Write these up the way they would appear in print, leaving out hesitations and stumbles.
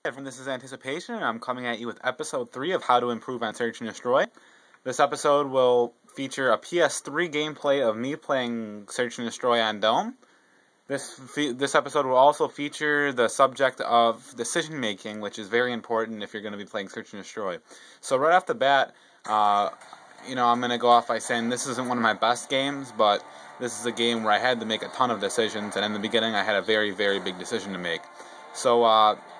Everyone, this is Anticipation, and I'm coming at you with episode 3 of How to Improve on Search and Destroy. This episode will feature a PS3 gameplay of me playing Search and Destroy on Dome. This episode will also feature the subject of decision making, which is very important if you're going to be playing Search and Destroy. So right off the bat, I'm going to go off by saying this isn't one of my best games, but this is a game where I had to make a ton of decisions, and in the beginning I had a very, very big decision to make. So,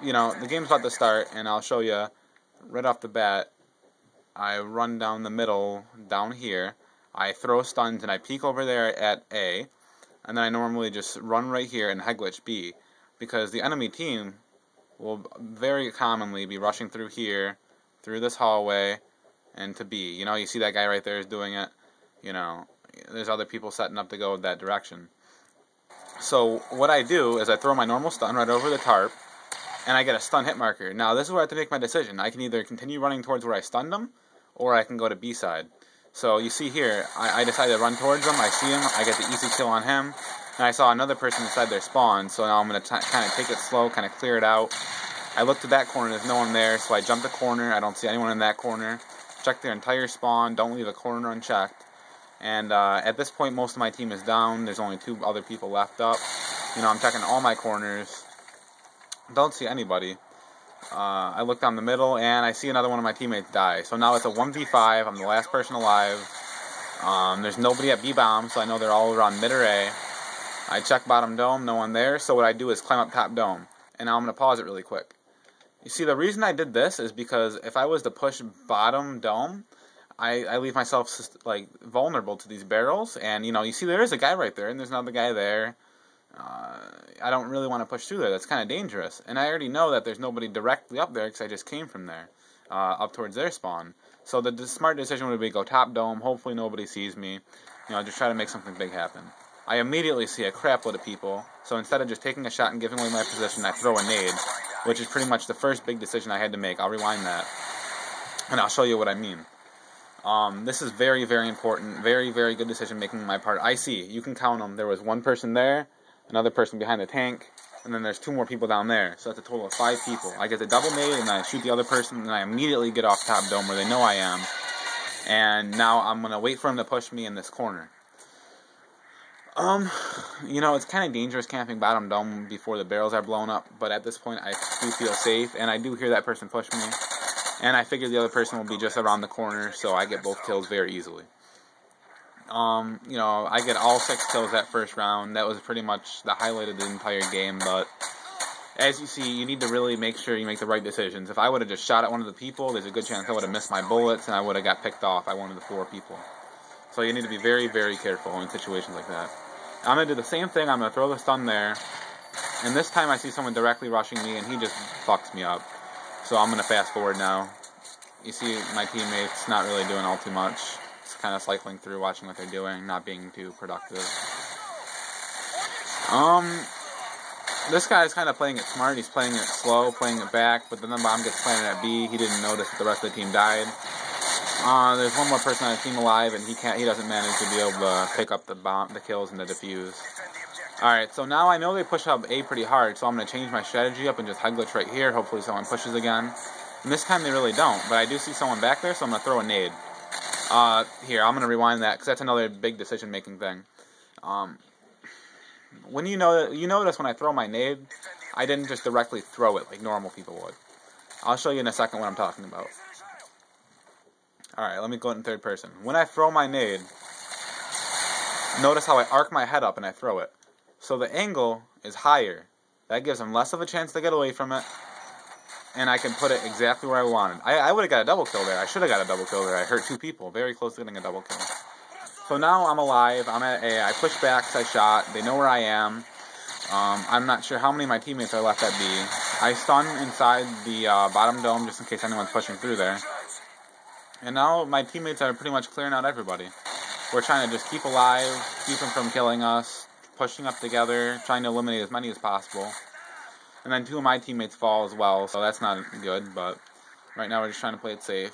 the game's about to start, and I'll show you right off the bat. I run down the middle, down here. I throw stuns, and I peek over there at A. And then I normally just run right here and head glitch B. Because the enemy team will very commonly be rushing through here, through this hallway, and to B. You see that guy right there is doing it. There's other people setting up to go that direction. So what I do is I throw my normal stun right over the tarp, and I get a stun hit marker. Now this is where I have to make my decision. I can either continue running towards where I stunned them, or I can go to B side. So you see here, I decided to run towards him. I see him, I get the easy kill on him, and I saw another person inside their spawn, so now I'm going to kind of take it slow, kind of clear it out. I look to that corner, there's no one there, so I jump the corner, I don't see anyone in that corner. Check their entire spawn, don't leave a corner unchecked. And at this point, most of my team is down. There's only 2 other people left up. I'm checking all my corners. Don't see anybody. I look down the middle, and I see another one of my teammates die. So now it's a 1v5. I'm the last person alive. There's nobody at B-bomb, so I know they're all around mid or A. I check bottom dome, no one there. So what I do is climb up top dome. And now I'm going to pause it really quick. You see, the reason I did this is because if I was to push bottom dome, I leave myself vulnerable to these barrels, and you see there is a guy right there, and there's another guy there. I don't really want to push through there. That's kind of dangerous, and I already know that there's nobody directly up there because I just came from there, up towards their spawn. So the smart decision would be go top dome. Hopefully nobody sees me. Just try to make something big happen. I immediately see a crap load of people, so instead of just taking a shot and giving away my position, I throw a nade, which is pretty much the first big decision I had to make. I'll rewind that, and I'll show you what I mean. This is very, very important. Very, very good decision making on my part. I see. You can count them. There was one person there, another person behind the tank, and then there's 2 more people down there. So that's a total of 5 people. I get the double nade, and then I shoot the other person, and I immediately get off top dome where they know I am. And now I'm going to wait for him to push me in this corner. It's kind of dangerous camping bottom dome before the barrels are blown up, but at this point I do feel safe, and I do hear that person push me. And I figure the other person will be just around the corner, so I get both kills very easily. I get all 6 kills that first round. That was pretty much the highlight of the entire game, but as you see, you need to really make sure you make the right decisions. If I would have just shot at one of the people, there's a good chance I would have missed my bullets, and I would have got picked off by one of the 4 people. So you need to be very, very careful in situations like that. I'm going to do the same thing. I'm going to throw the stun there, and this time I see someone directly rushing me, and he just fucks me up. So I'm going to fast forward now. You see my teammates not really doing all too much. Just kind of cycling through, watching what they're doing, not being too productive. This guy's kind of playing it smart. He's playing it slow, playing it back, but then the bomb gets planted at B. He didn't notice that the rest of the team died. There's one more person on the team alive, and he doesn't manage to be able to pick up the kills and the defuse. Alright, so now I know they push up A pretty hard, so I'm going to change my strategy up and just head glitch right here. Hopefully someone pushes again. And this time they really don't, but I do see someone back there, so I'm going to throw a nade. Here, I'm going to rewind that, because that's another big decision-making thing. When you notice when I throw my nade, I didn't just directly throw it like normal people would. I'll show you in a second what I'm talking about. Alright, let me go in third person. When I throw my nade, notice how I arc my head up and I throw it. So the angle is higher. That gives them less of a chance to get away from it. And I can put it exactly where I wanted. I would have got a double kill there. I should have got a double kill there. I hurt 2 people. Very close to getting a double kill. So now I'm alive. I'm at A. I push back because I shot. They know where I am. I'm not sure how many of my teammates are left at B. I stun inside the bottom dome just in case anyone's pushing through there. And now my teammates are pretty much clearing out everybody. We're trying to just keep alive, keep them from killing us, pushing up together, trying to eliminate as many as possible. And then 2 of my teammates fall as well, so that's not good, but right now we're just trying to play it safe.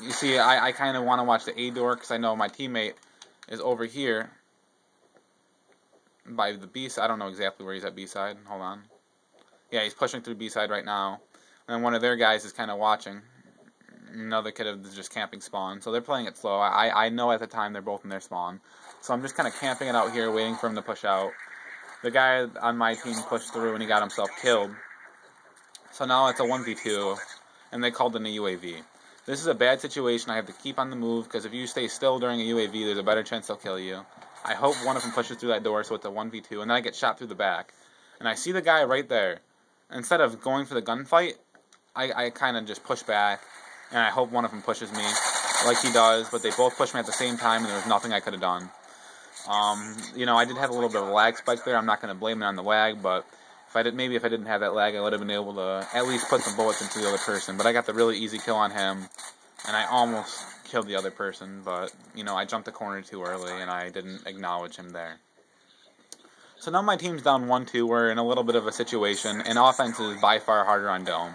You see, I kind of want to watch the A door because I know my teammate is over here by the B side. I don't know exactly where he's at B side. Hold on. Yeah, he's pushing through B-side right now. And one of their guys is kind of watching. Another kid is just camping spawn. So they're playing it slow. I know at the time they're both in their spawn. So I'm just kind of camping it out here, waiting for him to push out. The guy on my team pushed through and he got himself killed. So now it's a 1v2, and they called in a UAV. This is a bad situation. I have to keep on the move, because if you stay still during a UAV, there's a better chance they'll kill you. I hope one of them pushes through that door, so it's a 1v2, and then I get shot through the back. And I see the guy right there. Instead of going for the gunfight, I kind of just push back, and I hope one of them pushes me, like he does, but they both pushed me at the same time, and there was nothing I could have done. You know, I did have a little bit of a lag spike there. I'm not going to blame it on the lag, but if I didn't have that lag, I would have been able to at least put some bullets into the other person. But I got the really easy kill on him, and I almost killed the other person, but, you know, I jumped the corner too early, and I didn't acknowledge him there. So now my team's down 1-2. We're in a little bit of a situation, and offense is by far harder on Dome.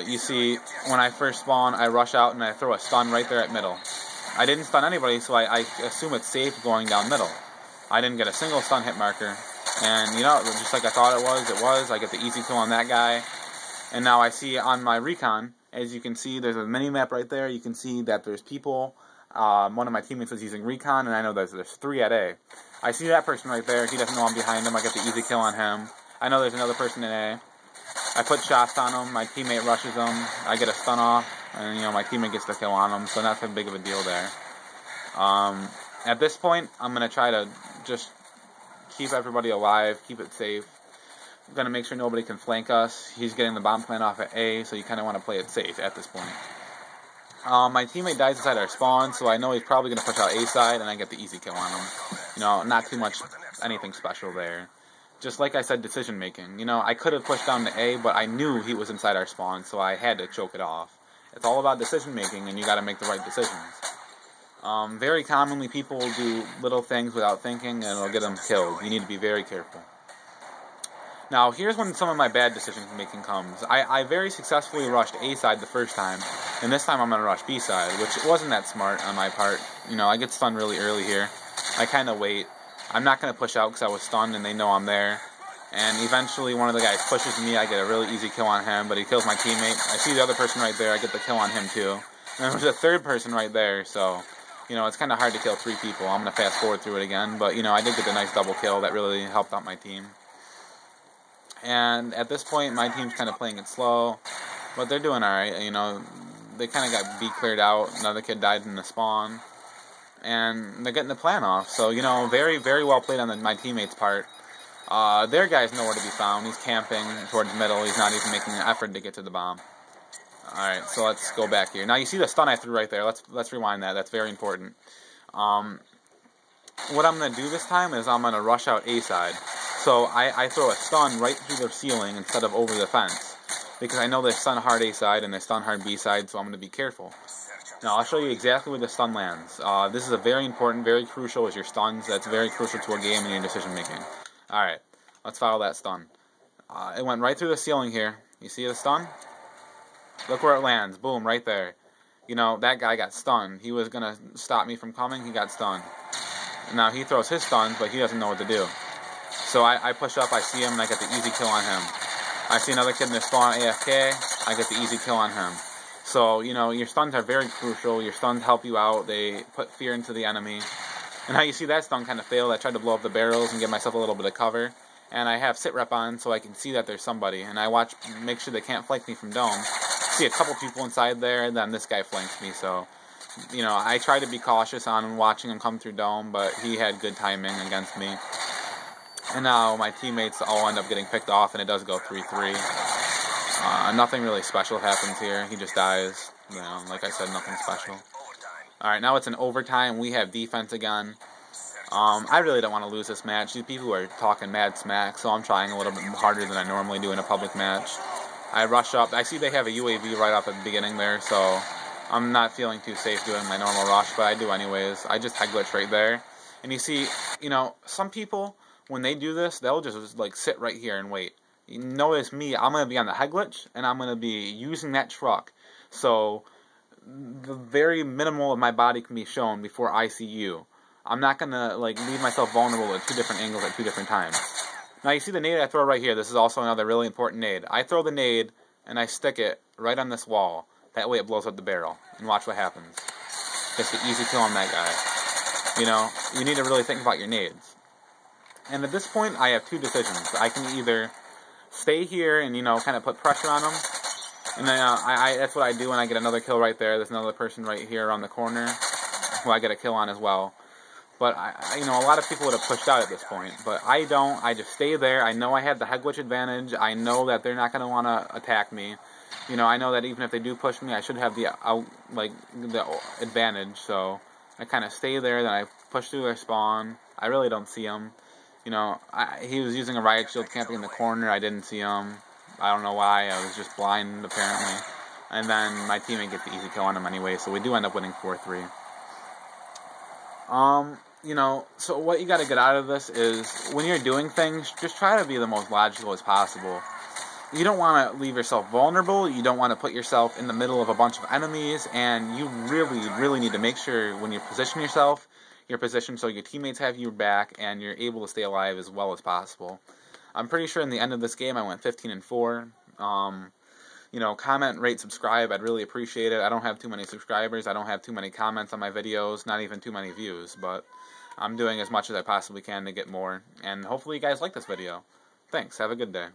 You see, when I first spawn, I rush out and I throw a stun right there at middle. I didn't stun anybody, so I assume it's safe going down middle. I didn't get a single stun hit marker, and, you know, just like I thought it was. I get the easy kill on that guy, and now I see on my recon, as you can see, there's a mini-map right there. You can see that there's people. One of my teammates is using recon, and I know there's 3 at A. I see that person right there. He doesn't know I'm behind him. I get the easy kill on him. I know there's another person in A. I put shots on him. My teammate rushes him. I get a stun off, and, you know, my teammate gets the kill on him, so not that big of a deal there. At this point, I'm going to try to just keep everybody alive, keep it safe. I'm going to make sure nobody can flank us. He's getting the bomb plant off at A, so you kind of want to play it safe at this point. My teammate dies inside our spawn, so I know he's probably going to push out A side, and I get the easy kill on him. You know, not too much anything special there. Just like I said, decision making. You know, I could have pushed down to A, but I knew he was inside our spawn, so I had to choke it off. It's all about decision making, and you got to make the right decisions. Very commonly, people will do little things without thinking, and it'll get them killed. You need to be very careful. Now, here's when some of my bad decision making comes. I very successfully rushed A side the first time, and this time I'm going to rush B side, which wasn't that smart on my part. You know, I get stunned really early here. I kind of wait. I'm not going to push out because I was stunned and they know I'm there. And eventually one of the guys pushes me. I get a really easy kill on him, but he kills my teammate. I see the other person right there. I get the kill on him too. And there's a third person right there, so, you know, it's kind of hard to kill 3 people. I'm going to fast forward through it again, but, you know, I did get the nice double kill. That really helped out my team. And at this point, my team's kind of playing it slow, but they're doing alright. You know, they kind of got B cleared out. Another kid died in the spawn. And they're getting the plan off. So, you know, very, very well played on my teammate's part. Their guy's nowhere to be found. He's camping towards middle. He's not even making an effort to get to the bomb. Alright, so let's go back here. Now, you see the stun I threw right there. Let's rewind that. That's very important. What I'm going to do this time is I'm going to rush out A side. So I throw a stun right through the ceiling instead of over the fence. Because I know they stun hard A side and they stun hard B side, so I'm going to be careful. Now, I'll show you exactly where the stun lands. This is a very important, very crucial is your stuns. That's very crucial to a game and your decision making. Alright, let's follow that stun. It went right through the ceiling here. You see the stun? Look where it lands. Boom, right there. You know, that guy got stunned. He was going to stop me from coming. He got stunned. Now, he throws his stuns, but he doesn't know what to do. So I push up, I see him, and I get the easy kill on him. I see another kid in the spawn, AFK, I get the easy kill on him. So, you know, your stuns are very crucial. Your stuns help you out. They put fear into the enemy. And how you see that stun kind of failed, I tried to blow up the barrels and give myself a little bit of cover. And I have sit rep on so I can see that there's somebody. And I watch, make sure they can't flank me from dome. See a couple people inside there, and then this guy flanks me. So, you know, I try to be cautious on watching him come through dome, but he had good timing against me. And now my teammates all end up getting picked off, and it does go 3-3. Nothing really special happens here. He just dies. You know, like I said, nothing special. Alright, now it's an overtime. We have defense again. I really don't want to lose this match. These people are talking mad smack, so I'm trying a little bit harder than I normally do in a public match. I rush up. I see they have a UAV right off at the beginning there, so I'm not feeling too safe doing my normal rush, but I do anyways. I just head glitch right there. And you see, you know, some people, when they do this, they'll just like sit right here and wait. You notice me, I'm going to be on the head glitch, and I'm going to be using that truck. So the very minimal of my body can be shown before I see you. I'm not going to like leave myself vulnerable at 2 different angles at 2 different times. Now you see the nade I throw right here. This is also another really important nade. I throw the nade and I stick it right on this wall. That way it blows up the barrel. And watch what happens. Just an easy kill on that guy. You know, you need to really think about your nades. And at this point, I have two decisions. I can either stay here and, you know, kind of put pressure on them. And then that's what I do when I get another kill right there. There's another person right here around the corner who I get a kill on as well. But, you know, a lot of people would have pushed out at this point. But I don't. I just stay there. I know I have the head glitch advantage. I know that they're not going to want to attack me. You know, I know that even if they do push me, I should have the advantage. So I kind of stay there. Then I push through their spawn. I really don't see them. You know, he was using a riot shield camping in the corner. I didn't see him. I don't know why. I was just blind, apparently. And then my teammate gets the easy kill on him anyway, so we do end up winning 4-3. You know, so what you got to get out of this is, when you're doing things, just try to be the most logical as possible. You don't want to leave yourself vulnerable. You don't want to put yourself in the middle of a bunch of enemies, and you really, really need to make sure when you position yourself, you're positioned so your teammates have your back and you're able to stay alive as well as possible. I'm pretty sure in the end of this game I went 15-4. You know, comment, rate, subscribe. I'd really appreciate it. I don't have too many subscribers. I don't have too many comments on my videos. Not even too many views. But I'm doing as much as I possibly can to get more. And hopefully you guys like this video. Thanks. Have a good day.